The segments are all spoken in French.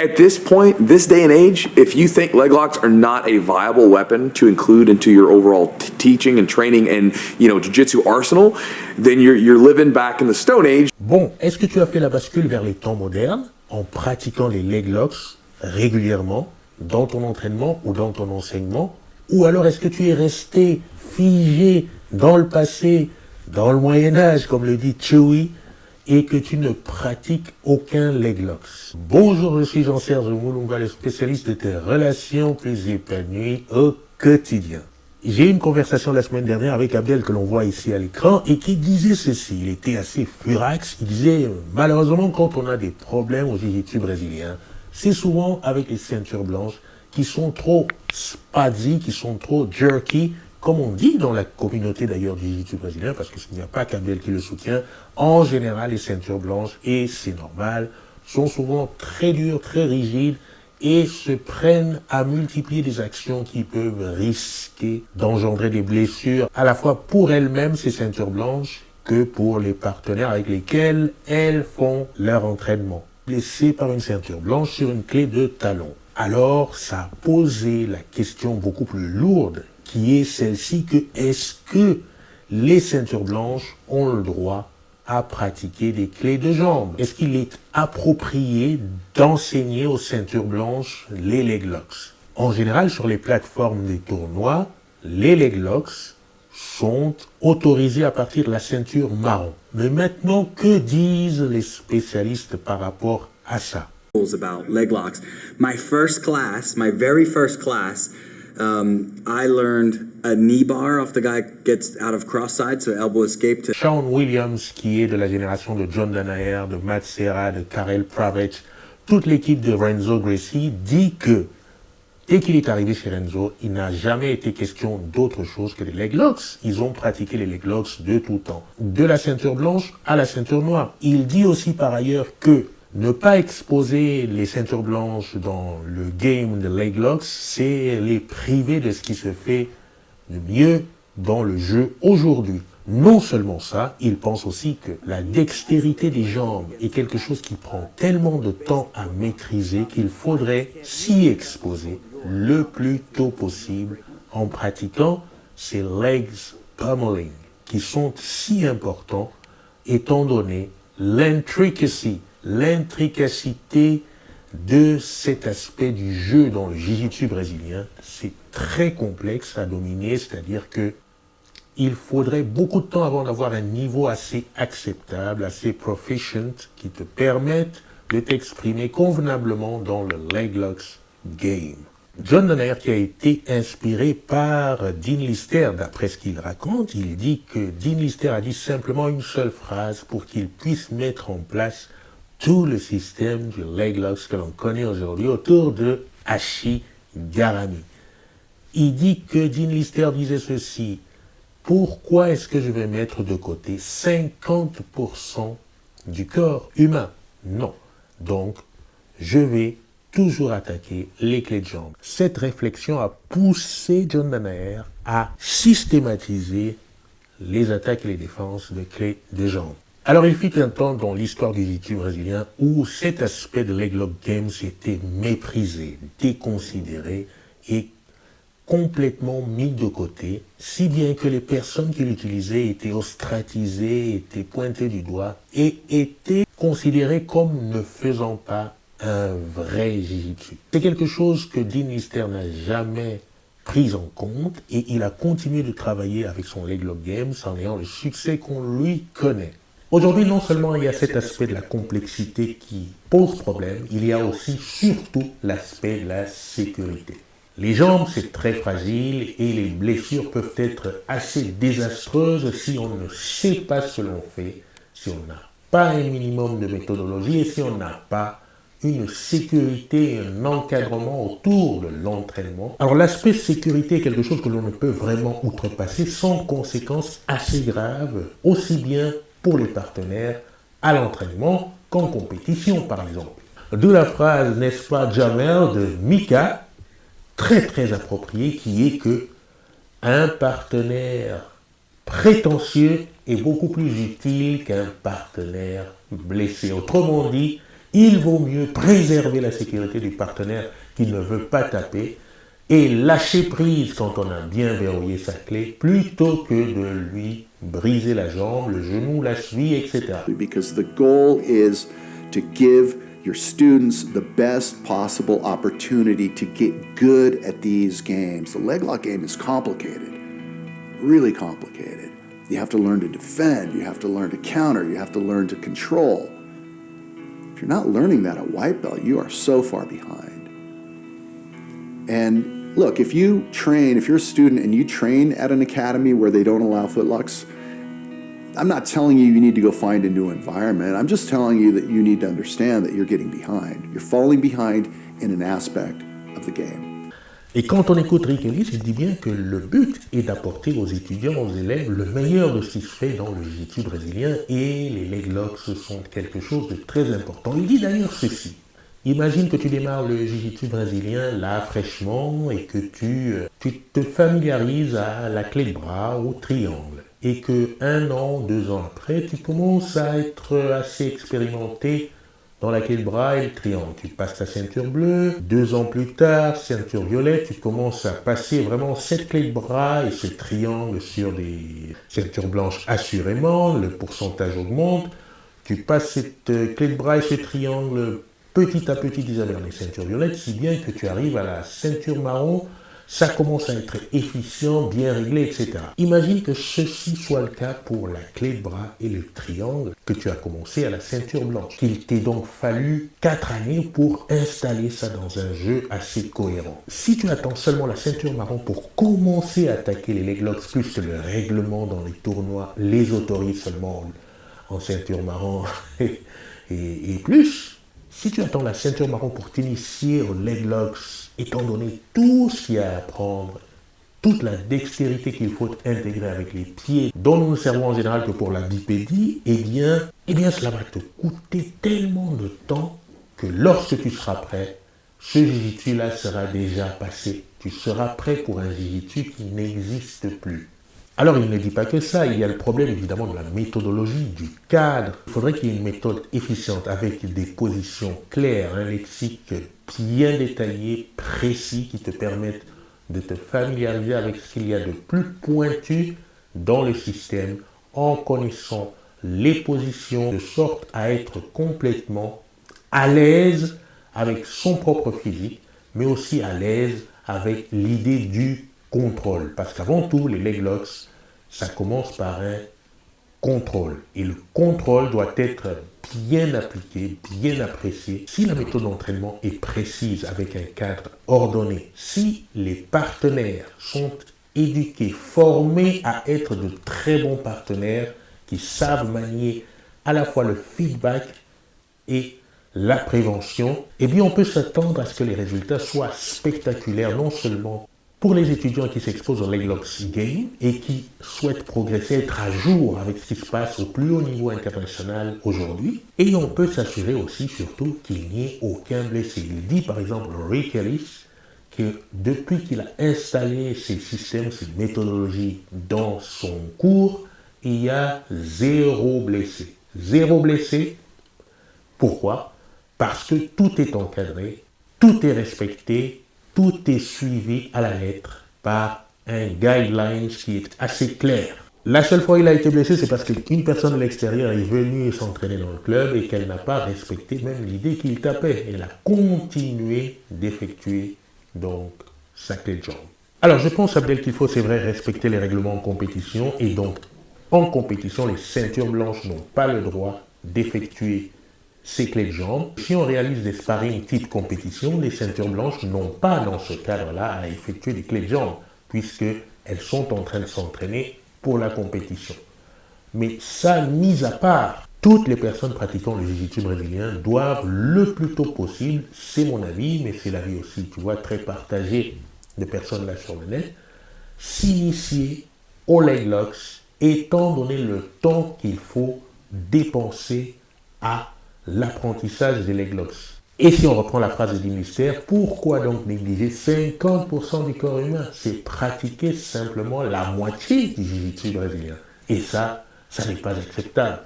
At this point, this day and age, if you think leg locks are not a viable weapon to include into your overall teaching and training and, jiu-jitsu arsenal, then you're living back in the Stone Age. Bon, est-ce que tu as fait la bascule vers les temps modernes en pratiquant les leg locks régulièrement dans ton entraînement ou dans ton enseignement? Ou alors est-ce que tu es resté figé dans le passé, dans le Moyen-Âge, comme le dit Chewy, et que tu ne pratiques aucun leg locks? Bonjour, je suis Jean-Serge Moulunga, le spécialiste de tes relations plus épanouies au quotidien. J'ai eu une conversation la semaine dernière avec Abdel, que l'on voit ici à l'écran, et qui disait ceci. Il était assez furax. Il disait, malheureusement, quand on a des problèmes au jiu-jitsu brésilien, c'est souvent avec les ceintures blanches qui sont trop spazzy, qui sont trop jerky, comme on dit dans la communauté d'ailleurs du jiu-jitsu brésilien, parce qu'il n'y a pas qu'Abdel qui le soutient. En général, les ceintures blanches, et c'est normal, sont souvent très dures, très rigides, et se prennent à multiplier des actions qui peuvent risquer d'engendrer des blessures, à la fois pour elles-mêmes, ces ceintures blanches, que pour les partenaires avec lesquels elles font leur entraînement. Blessé par une ceinture blanche sur une clé de talon. Alors, ça a posé la question beaucoup plus lourde, qui est celle-ci que est-ce que les ceintures blanches ont le droit à pratiquer des clés de jambes? Est-ce qu'il est approprié d'enseigner aux ceintures blanches les leg locks? En général, sur les plateformes des tournois, les leg locks sont autorisés à partir de la ceinture marron. Mais maintenant, que disent les spécialistes par rapport à ça? About leg locks. My very first class, I learned a knee bar off the guy gets out of cross-side, so elbow escape to... Shawn Williams, qui est de la génération de John Danaher, de Matt Serra, de Karel Pravec, toute l'équipe de Renzo Gracie, dit que dès qu'il est arrivé chez Renzo, il n'a jamais été question d'autre chose que des leg locks. Ils ont pratiqué les leg locks de tout temps, de la ceinture blanche à la ceinture noire. Il dit aussi par ailleurs que ne pas exposer les ceintures blanches dans le game de leg locks, c'est les priver de ce qui se fait de mieux dans le jeu aujourd'hui. Non seulement ça, il pense aussi que la dextérité des jambes est quelque chose qui prend tellement de temps à maîtriser qu'il faudrait s'y exposer le plus tôt possible en pratiquant ces legs pummeling qui sont si importants étant donné l'intricacité de cet aspect du jeu dans le jiu-jitsu brésilien. C'est très complexe à dominer, c'est-à-dire que il faudrait beaucoup de temps avant d'avoir un niveau assez acceptable, assez proficient, qui te permette de t'exprimer convenablement dans le leg locks game. John Danaher, qui a été inspiré par Dean Lister, d'après ce qu'il raconte, il dit que Dean Lister a dit simplement une seule phrase pour qu'il puisse mettre en place tout le système du leg locks que l'on connaît aujourd'hui autour de Hashi Garami. Il dit que Dean Lister disait ceci: pourquoi est-ce que je vais mettre de côté 50% du corps humain? Non. Donc, je vais toujours attaquer les clés de jambes. Cette réflexion a poussé John Danaher à systématiser les attaques et les défenses de clés de jambes. Alors, il fut un temps dans l'histoire du jiu-jitsu brésilien où cet aspect de leg lock games était méprisé, déconsidéré et complètement mis de côté, si bien que les personnes qui l'utilisaient étaient ostracisées, étaient pointées du doigt et étaient considérées comme ne faisant pas un vrai jiu-jitsu. C'est quelque chose que Dean Lister n'a jamais pris en compte et il a continué de travailler avec son leg lock games en ayant le succès qu'on lui connaît. Aujourd'hui, non seulement il y a cet aspect de la complexité qui pose problème, il y a aussi surtout l'aspect de la sécurité. Les jambes, c'est très fragile et les blessures peuvent être assez désastreuses si on ne sait pas ce que l'on fait, si on n'a pas un minimum de méthodologie et si on n'a pas une sécurité, un encadrement autour de l'entraînement. Alors l'aspect sécurité est quelque chose que l'on ne peut vraiment outrepasser sans conséquences assez graves, aussi bien pour les partenaires à l'entraînement qu'en compétition par exemple. D'où la phrase, n'est-ce pas Jamel, de Mika, très appropriée, qui est que un partenaire prétentieux est beaucoup plus utile qu'un partenaire blessé. Autrement dit, Il vaut mieux préserver la sécurité du partenaire qui ne veut pas taper et lâcher prise quand on a bien verrouillé sa clé plutôt que de lui briser la jambe, le genou, la cheville, etc. Because the goal is to give your students the best possible opportunity to get good at these games. The leg lock game is complicated, really complicated. You have to learn to defend, you have to learn to counter, you have to learn to control. If you're not learning that at white belt, you are so far behind. And look, if you're a student and you train at an academy where they don't allow footlocks, I'm not telling you need to go find a new environment. I'm just telling you that you need to understand that you're getting behind. You're falling behind in an aspect of the game. Et quand on écoute Rick Ellis, il dit bien que le but est d'apporter aux étudiants, aux élèves, le meilleur de ce qui se fait dans le jiu-jitsu brésilien, et les leg locks sont quelque chose de très important. Il dit d'ailleurs ceci: imagine que tu démarres le jiu-jitsu brésilien là fraîchement et que tu te familiarises à la clé de bras, au triangle, et que 1 an, 2 ans après, tu commences à être assez expérimenté dans la clé de bras et le triangle. Tu passes ta ceinture bleue, 2 ans plus tard, ceinture violette, tu commences à passer vraiment cette clé de bras et ce triangle sur des ceintures blanches assurément, le pourcentage augmente, tu passes cette clé de bras et ce triangle petit à petit vers les ceintures violettes, si bien que tu arrives à la ceinture marron, ça commence à être efficient, bien réglé, etc. Imagine que ceci soit le cas pour la clé de bras et le triangle que tu as commencé à la ceinture blanche. Il t'est donc fallu 4 années pour installer ça dans un jeu assez cohérent. Si tu attends seulement la ceinture marron pour commencer à attaquer les leg locks, plus que le règlement dans les tournois les autorise seulement en ceinture marron et plus, si tu attends la ceinture marron pour t'initier aux leg locks, étant donné tout ce qu'il y a à apprendre, toute la dextérité qu'il faut intégrer avec les pieds, dont nous ne servons en général que pour la bipédie, eh bien cela va te coûter tellement de temps que lorsque tu seras prêt, ce jiu-jitsu-là sera déjà passé. Tu seras prêt pour un jiu-jitsu qui n'existe plus. Alors il ne dit pas que ça, il y a le problème évidemment de la méthodologie, du cadre. Il faudrait qu'il y ait une méthode efficiente avec des positions claires, un lexique bien détaillé, précis, qui te permettent de te familiariser avec ce qu'il y a de plus pointu dans le système en connaissant les positions de sorte à être complètement à l'aise avec son propre physique, mais aussi à l'aise avec l'idée du contrôle. Parce qu'avant tout, les leg locks, ça commence par un contrôle. Et le contrôle doit être bien appliqué, bien apprécié. Si la méthode d'entraînement est précise, avec un cadre ordonné, si les partenaires sont éduqués, formés à être de très bons partenaires qui savent manier à la fois le feedback et la prévention, eh bien on peut s'attendre à ce que les résultats soient spectaculaires, non seulement pour les étudiants qui s'exposent au leg locks game et qui souhaitent progresser, être à jour avec ce qui se passe au plus haut niveau international aujourd'hui, et on peut s'assurer aussi surtout qu'il n'y ait aucun blessé. Il dit par exemple Rick Ellis que depuis qu'il a installé ces systèmes, ces méthodologies dans son cours, il y a 0 blessé. 0 blessé. Pourquoi? Parce que tout est encadré, tout est respecté, tout est suivi à la lettre par un guideline qui est assez clair. La seule fois où il a été blessé, c'est parce qu'une personne de l'extérieur est venue s'entraîner dans le club et qu'elle n'a pas respecté même l'idée qu'il tapait. Elle a continué d'effectuer donc sa clé de jambe. Alors je pense, Abdel, qu'il faut, c'est vrai, respecter les règlements en compétition, et donc en compétition, les ceintures blanches n'ont pas le droit d'effectuer ces clés de jambes. Si on réalise des sparring type compétition, les ceintures blanches n'ont pas dans ce cadre-là à effectuer des clés de jambes, puisqu'elles sont en train de s'entraîner pour la compétition. Mais ça, mis à part, toutes les personnes pratiquant le jiu-jitsu brésilien doivent le plus tôt possible, c'est mon avis, mais c'est l'avis aussi, tu vois, très partagé de personnes là sur le net, s'initier aux leg locks, étant donné le temps qu'il faut dépenser à l'apprentissage des leg locks. Et si on reprend la phrase de Dean Lister, pourquoi donc négliger 50% du corps humain? C'est pratiquer simplement la moitié du jiu-jitsu brésilien. Et ça n'est pas acceptable.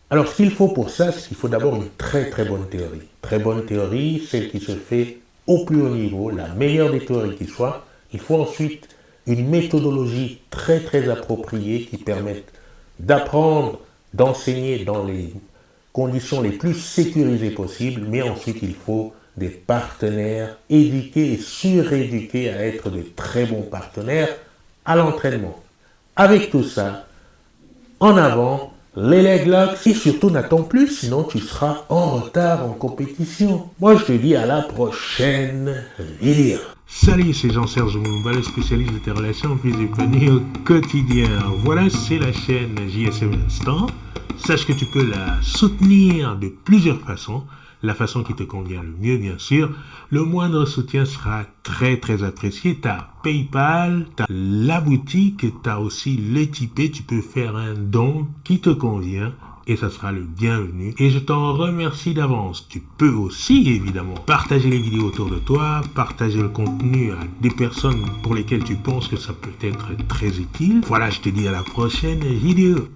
Alors, ce qu'il faut pour ça, c'est qu'il faut d'abord une très très bonne théorie. Très bonne théorie, celle qui se fait au plus haut niveau, la meilleure des théories qui soit. Il faut ensuite une méthodologie très très appropriée qui permette d'apprendre, d'enseigner dans les conditions les plus sécurisées possibles, mais ensuite il faut des partenaires éduqués et suréduqués à être de très bons partenaires à l'entraînement. Avec tout ça, en avant, les leg locks, et surtout n'attends plus, sinon tu seras en retard en compétition. Moi je te dis à la prochaine vidéo. Salut, c'est Jean-Serge Moumba, le spécialiste de tes relations plus épanouies au quotidien. Voilà, c'est la chaîne JSM Instant. Sache que tu peux la soutenir de plusieurs façons. La façon qui te convient le mieux, bien sûr. Le moindre soutien sera très très apprécié. Tu as PayPal, tu as la boutique, tu as aussi le Tipeee. Tu peux faire un don qui te convient et ça sera le bienvenu. Et je t'en remercie d'avance. Tu peux aussi, évidemment, partager les vidéos autour de toi, partager le contenu à des personnes pour lesquelles tu penses que ça peut être très utile. Voilà, je te dis à la prochaine vidéo.